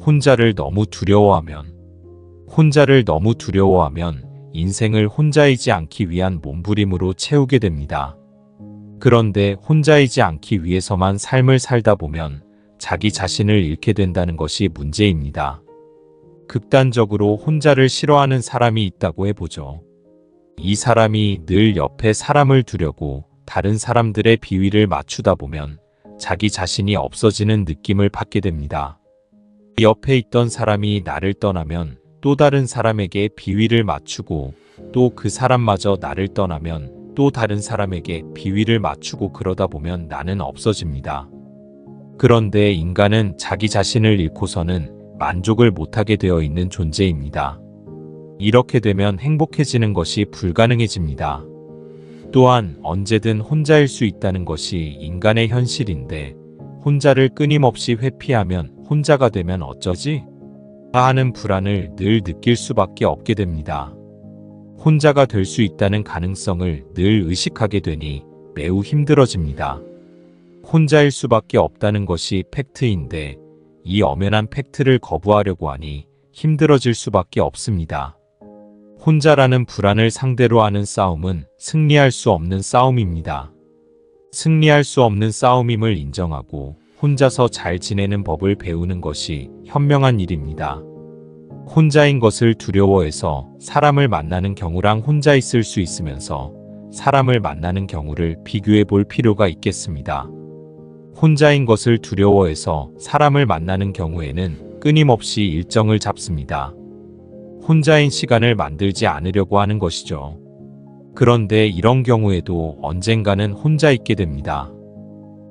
혼자를 너무 두려워하면 인생을 혼자이지 않기 위한 몸부림으로 채우게 됩니다. 그런데 혼자이지 않기 위해서만 삶을 살다 보면 자기 자신을 잃게 된다는 것이 문제입니다. 극단적으로 혼자를 싫어하는 사람이 있다고 해보죠. 이 사람이 늘 옆에 사람을 두려고 다른 사람들의 비위를 맞추다 보면 자기 자신이 없어지는 느낌을 받게 됩니다. 옆에 있던 사람이 나를 떠나면 또 다른 사람에게 비위를 맞추고 또 그 사람마저 나를 떠나면 또 다른 사람에게 비위를 맞추고 그러다 보면 나는 없어집니다. 그런데 인간은 자기 자신을 잃고서는 만족을 못하게 되어 있는 존재입니다. 이렇게 되면 행복해지는 것이 불가능해집니다. 또한 언제든 혼자일 수 있다는 것이 인간의 현실인데 혼자를 끊임없이 회피하면 혼자가 되면 어쩌지? 하는 불안을 늘 느낄 수밖에 없게 됩니다. 혼자가 될 수 있다는 가능성을 늘 의식하게 되니 매우 힘들어집니다. 혼자일 수밖에 없다는 것이 팩트인데 이 엄연한 팩트를 거부하려고 하니 힘들어질 수밖에 없습니다. 혼자라는 불안을 상대로 하는 싸움은 승리할 수 없는 싸움입니다. 승리할 수 없는 싸움임을 인정하고 혼자서 잘 지내는 법을 배우는 것이 현명한 일입니다. 혼자인 것을 두려워해서 사람을 만나는 경우랑 혼자 있을 수 있으면서 사람을 만나는 경우를 비교해 볼 필요가 있겠습니다. 혼자인 것을 두려워해서 사람을 만나는 경우에는 끊임없이 일정을 잡습니다. 혼자인 시간을 만들지 않으려고 하는 것이죠. 그런데 이런 경우에도 언젠가는 혼자 있게 됩니다.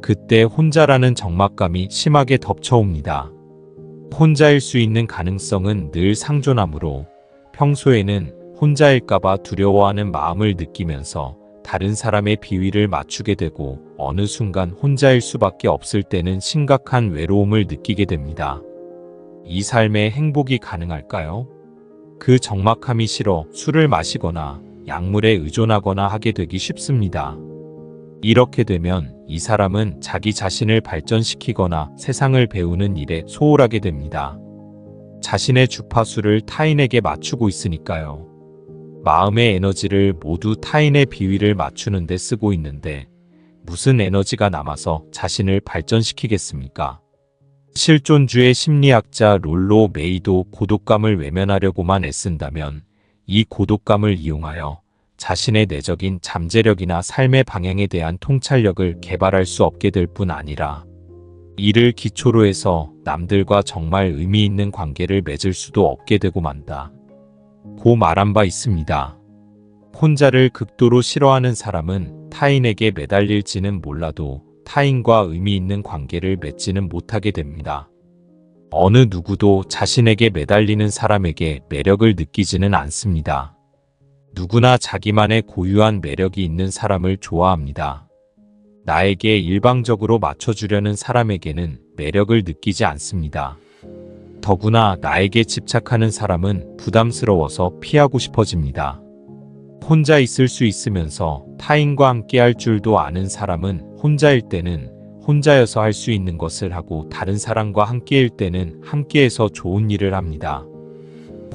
그때 혼자라는 적막감이 심하게 덮쳐옵니다. 혼자일 수 있는 가능성은 늘 상존하므로 평소에는 혼자일까봐 두려워하는 마음을 느끼면서 다른 사람의 비위를 맞추게 되고 어느 순간 혼자일 수밖에 없을 때는 심각한 외로움을 느끼게 됩니다. 이 삶에 행복이 가능할까요? 그 적막함이 싫어 술을 마시거나 약물에 의존하거나 하게 되기 쉽습니다. 이렇게 되면 이 사람은 자기 자신을 발전시키거나 세상을 배우는 일에 소홀하게 됩니다. 자신의 주파수를 타인에게 맞추고 있으니까요. 마음의 에너지를 모두 타인의 비위를 맞추는 데 쓰고 있는데 무슨 에너지가 남아서 자신을 발전시키겠습니까? 실존주의 심리학자 롤로 메이도 고독감을 외면하려고만 애쓴다면 이 고독감을 이용하여 자신의 내적인 잠재력이나 삶의 방향에 대한 통찰력을 개발할 수 없게 될 뿐 아니라 이를 기초로 해서 남들과 정말 의미 있는 관계를 맺을 수도 없게 되고 만다. 고 말한 바 있습니다. 혼자를 극도로 싫어하는 사람은 타인에게 매달릴지는 몰라도 타인과 의미 있는 관계를 맺지는 못하게 됩니다. 어느 누구도 자신에게 매달리는 사람에게 매력을 느끼지는 않습니다. 누구나 자기만의 고유한 매력이 있는 사람을 좋아합니다. 나에게 일방적으로 맞춰주려는 사람에게는 매력을 느끼지 않습니다. 더구나 나에게 집착하는 사람은 부담스러워서 피하고 싶어집니다. 혼자 있을 수 있으면서 타인과 함께할 줄도 아는 사람은 혼자일 때는 혼자여서 할 수 있는 것을 하고 다른 사람과 함께일 때는 함께해서 좋은 일을 합니다.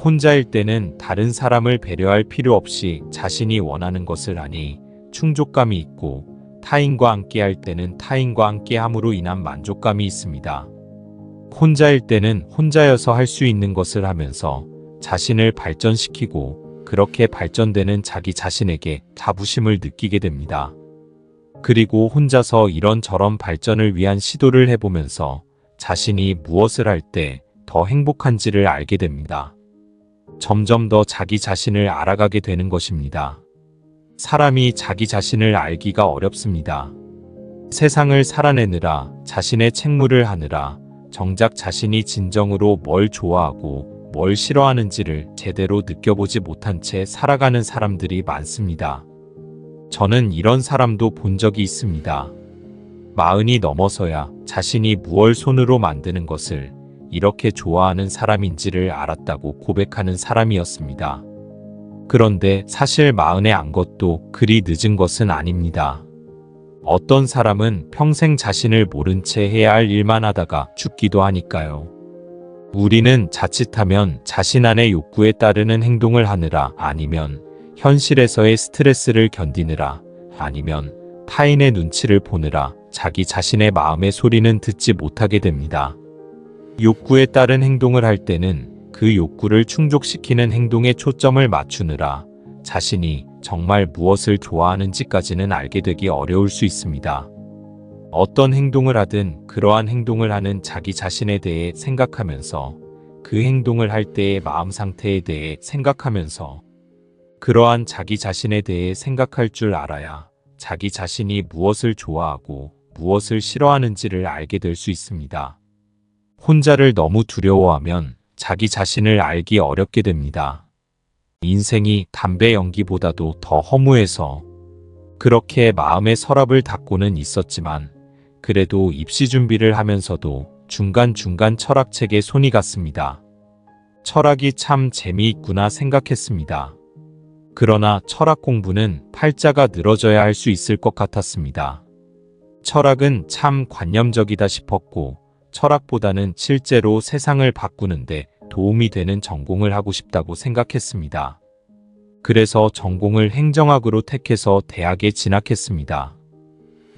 혼자일 때는 다른 사람을 배려할 필요 없이 자신이 원하는 것을 하니 충족감이 있고 타인과 함께할 때는 타인과 함께함으로 인한 만족감이 있습니다. 혼자일 때는 혼자여서 할 수 있는 것을 하면서 자신을 발전시키고 그렇게 발전되는 자기 자신에게 자부심을 느끼게 됩니다. 그리고 혼자서 이런저런 발전을 위한 시도를 해보면서 자신이 무엇을 할 때 더 행복한지를 알게 됩니다. 점점 더 자기 자신을 알아가게 되는 것입니다. 사람이 자기 자신을 알기가 어렵습니다. 세상을 살아내느라 자신의 책무를 하느라 정작 자신이 진정으로 뭘 좋아하고 뭘 싫어하는지를 제대로 느껴보지 못한 채 살아가는 사람들이 많습니다. 저는 이런 사람도 본 적이 있습니다. 40이 넘어서야 자신이 무얼 손으로 만드는 것을 이렇게 좋아하는 사람인지를 알았다고 고백하는 사람이었습니다. 그런데 사실 40에 안 것도 그리 늦은 것은 아닙니다. 어떤 사람은 평생 자신을 모른 채 해야 할 일만 하다가 죽기도 하니까요. 우리는 자칫하면 자신 안의 욕구에 따르는 행동을 하느라, 아니면 현실에서의 스트레스를 견디느라, 아니면 타인의 눈치를 보느라 자기 자신의 마음의 소리는 듣지 못하게 됩니다. 욕구에 따른 행동을 할 때는 그 욕구를 충족시키는 행동에 초점을 맞추느라 자신이 정말 무엇을 좋아하는지까지는 알게 되기 어려울 수 있습니다. 어떤 행동을 하든 그러한 행동을 하는 자기 자신에 대해 생각하면서, 그 행동을 할 때의 마음 상태에 대해 생각하면서, 그러한 자기 자신에 대해 생각할 줄 알아야 자기 자신이 무엇을 좋아하고 무엇을 싫어하는지를 알게 될 수 있습니다. 혼자를 너무 두려워하면 자기 자신을 알기 어렵게 됩니다. 인생이 담배 연기보다도 더 허무해서 그렇게 마음의 서랍을 닫고는 있었지만, 그래도 입시 준비를 하면서도 중간중간 철학책에 손이 갔습니다. 철학이 참 재미있구나 생각했습니다. 그러나 철학 공부는 팔자가 늘어져야 할 수 있을 것 같았습니다. 철학은 참 관념적이다 싶었고, 철학보다는 실제로 세상을 바꾸는데 도움이 되는 전공을 하고 싶다고 생각했습니다. 그래서 전공을 행정학으로 택해서 대학에 진학했습니다.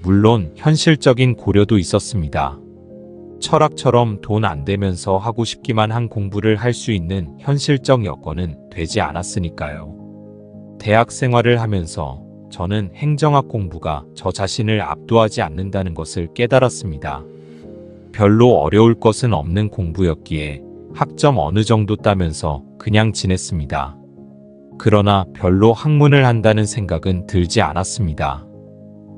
물론 현실적인 고려도 있었습니다. 철학처럼 돈 안 되면서 하고 싶기만 한 공부를 할 수 있는 현실적 여건은 되지 않았으니까요. 대학 생활을 하면서 저는 행정학 공부가 저 자신을 압도하지 않는다는 것을 깨달았습니다. 별로 어려울 것은 없는 공부였기에 학점 어느 정도 따면서 그냥 지냈습니다. 그러나 별로 학문을 한다는 생각은 들지 않았습니다.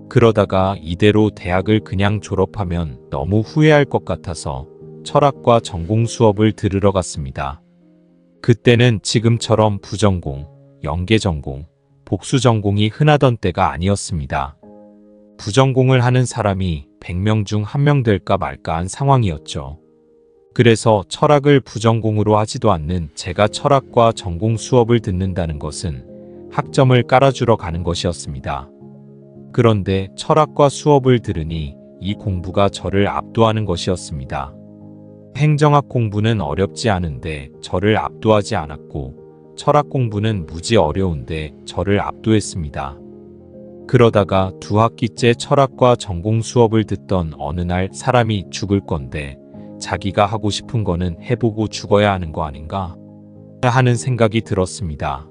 그러다가 이대로 대학을 그냥 졸업하면 너무 후회할 것 같아서 철학과 전공 수업을 들으러 갔습니다. 그때는 지금처럼 부전공, 연계전공, 복수전공이 흔하던 때가 아니었습니다. 부전공을 하는 사람이 100명 중 1명 될까 말까한 상황이었죠. 그래서 철학을 부전공으로 하지도 않는 제가 철학과 전공 수업을 듣는다는 것은 학점을 깔아주러 가는 것이었습니다. 그런데 철학과 수업을 들으니 이 공부가 저를 압도하는 것이었습니다. 행정학 공부는 어렵지 않은데 저를 압도하지 않았고, 철학 공부는 무지 어려운데 저를 압도했습니다. 그러다가 2학기째 철학과 전공 수업을 듣던 어느 날 사람이 죽을 건데 자기가 하고 싶은 거는 해보고 죽어야 하는 거 아닌가 하는 생각이 들었습니다.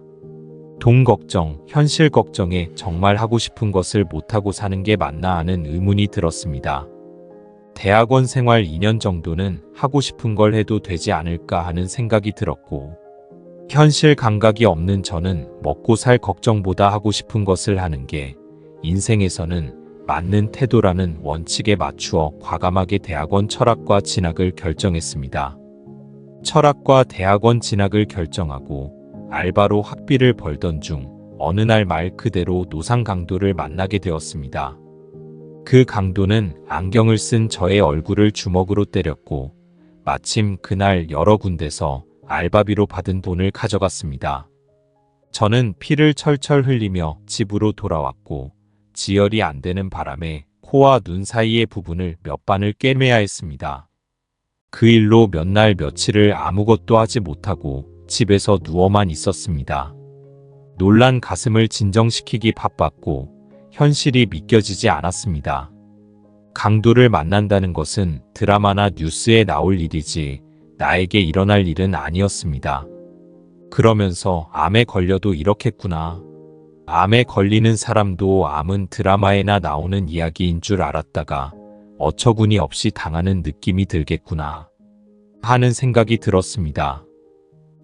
돈 걱정, 현실 걱정에 정말 하고 싶은 것을 못하고 사는 게 맞나 하는 의문이 들었습니다. 대학원 생활 2년 정도는 하고 싶은 걸 해도 되지 않을까 하는 생각이 들었고, 현실 감각이 없는 저는 먹고 살 걱정보다 하고 싶은 것을 하는 게 인생에서는 맞는 태도라는 원칙에 맞추어 과감하게 대학원 철학과 진학을 결정했습니다. 철학과 대학원 진학을 결정하고 알바로 학비를 벌던 중 어느 날 말 그대로 노상 강도를 만나게 되었습니다. 그 강도는 안경을 쓴 저의 얼굴을 주먹으로 때렸고, 마침 그날 여러 군데서 알바비로 받은 돈을 가져갔습니다. 저는 피를 철철 흘리며 집으로 돌아왔고, 지혈이 안 되는 바람에 코와 눈 사이의 부분을 몇 반을 꿰매야 했습니다. 그 일로 몇 날 며칠을 아무것도 하지 못하고 집에서 누워만 있었습니다. 놀란 가슴을 진정시키기 바빴고 현실이 믿겨지지 않았습니다. 강도를 만난다는 것은 드라마나 뉴스에 나올 일이지 나에게 일어날 일은 아니었습니다. 그러면서 암에 걸려도 이렇겠구나. 암에 걸리는 사람도 암은 드라마에나 나오는 이야기인 줄 알았다가 어처구니 없이 당하는 느낌이 들겠구나 하는 생각이 들었습니다.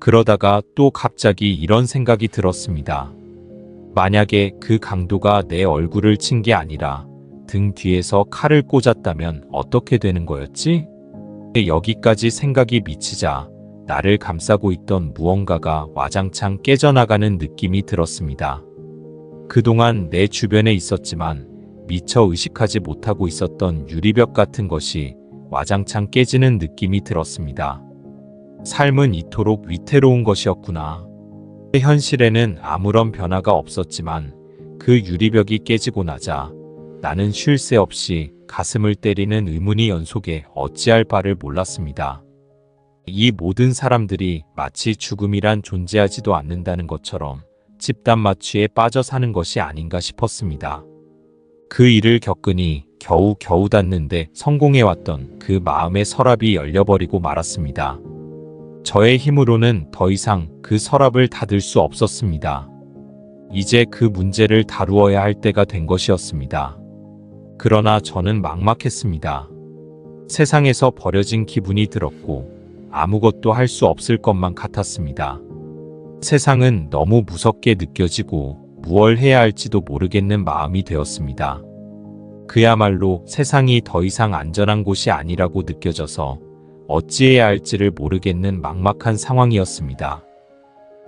그러다가 또 갑자기 이런 생각이 들었습니다. 만약에 그 강도가 내 얼굴을 친 게 아니라 등 뒤에서 칼을 꽂았다면 어떻게 되는 거였지? 여기까지 생각이 미치자 나를 감싸고 있던 무언가가 와장창 깨져나가는 느낌이 들었습니다. 그동안 내 주변에 있었지만 미처 의식하지 못하고 있었던 유리벽 같은 것이 와장창 깨지는 느낌이 들었습니다. 삶은 이토록 위태로운 것이었구나. 현실에는 아무런 변화가 없었지만 그 유리벽이 깨지고 나자 나는 쉴 새 없이 가슴을 때리는 의문이 연속에 어찌할 바를 몰랐습니다. 이 모든 사람들이 마치 죽음이란 존재하지도 않는다는 것처럼 집단 마취에 빠져 사는 것이 아닌가 싶었습니다. 그 일을 겪으니 겨우 닿는데 성공해왔던 그 마음의 서랍이 열려버리고 말았습니다. 저의 힘으로는 더 이상 그 서랍을 닫을 수 없었습니다. 이제 그 문제를 다루어야 할 때가 된 것이었습니다. 그러나 저는 막막했습니다. 세상에서 버려진 기분이 들었고 아무것도 할 수 없을 것만 같았습니다. 세상은 너무 무섭게 느껴지고 무얼 해야 할지도 모르겠는 마음이 되었습니다. 그야말로 세상이 더 이상 안전한 곳이 아니라고 느껴져서 어찌해야 할지를 모르겠는 막막한 상황이었습니다.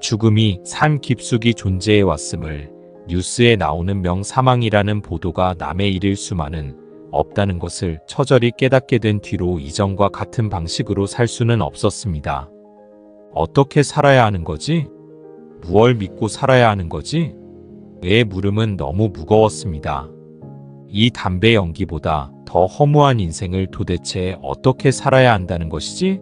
죽음이 삶 깊숙이 존재해 왔음을, 뉴스에 나오는 명사망이라는 보도가 남의 일일 수만은 없다는 것을 처절히 깨닫게 된 뒤로 이전과 같은 방식으로 살 수는 없었습니다. 어떻게 살아야 하는 거지? 무얼 믿고 살아야 하는 거지? 내 물음은 너무 무거웠습니다. 이 담배 연기보다 더 허무한 인생을 도대체 어떻게 살아야 한다는 것이지?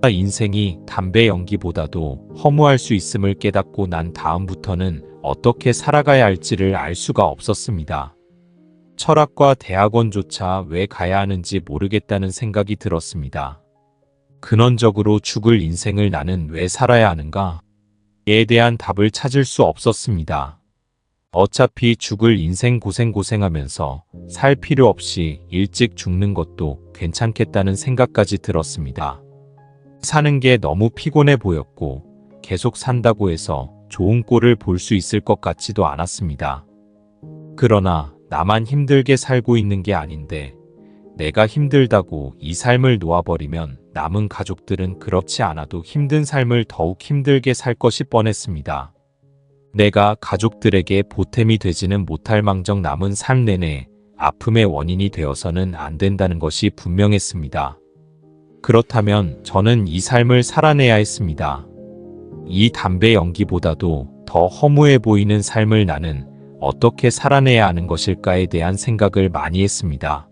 인생이 담배 연기보다도 허무할 수 있음을 깨닫고 난 다음부터는 어떻게 살아가야 할지를 알 수가 없었습니다. 철학과 대학원조차 왜 가야 하는지 모르겠다는 생각이 들었습니다. 근원적으로 죽을 인생을 나는 왜 살아야 하는가? 에 대한 답을 찾을 수 없었습니다. 어차피 죽을 인생 고생하면서 살 필요 없이 일찍 죽는 것도 괜찮겠다는 생각까지 들었습니다. 사는 게 너무 피곤해 보였고 계속 산다고 해서 좋은 꼴을 볼 수 있을 것 같지도 않았습니다. 그러나 나만 힘들게 살고 있는 게 아닌데 내가 힘들다고 이 삶을 놓아버리면 남은 가족들은 그렇지 않아도 힘든 삶을 더욱 힘들게 살 것이 뻔했습니다. 내가 가족들에게 보탬이 되지는 못할 망정 남은 삶 내내 아픔의 원인이 되어서는 안 된다는 것이 분명했습니다. 그렇다면 저는 이 삶을 살아내야 했습니다. 이 담배 연기보다도 더 허무해 보이는 삶을 나는 어떻게 살아내야 하는 것일까에 대한 생각을 많이 했습니다.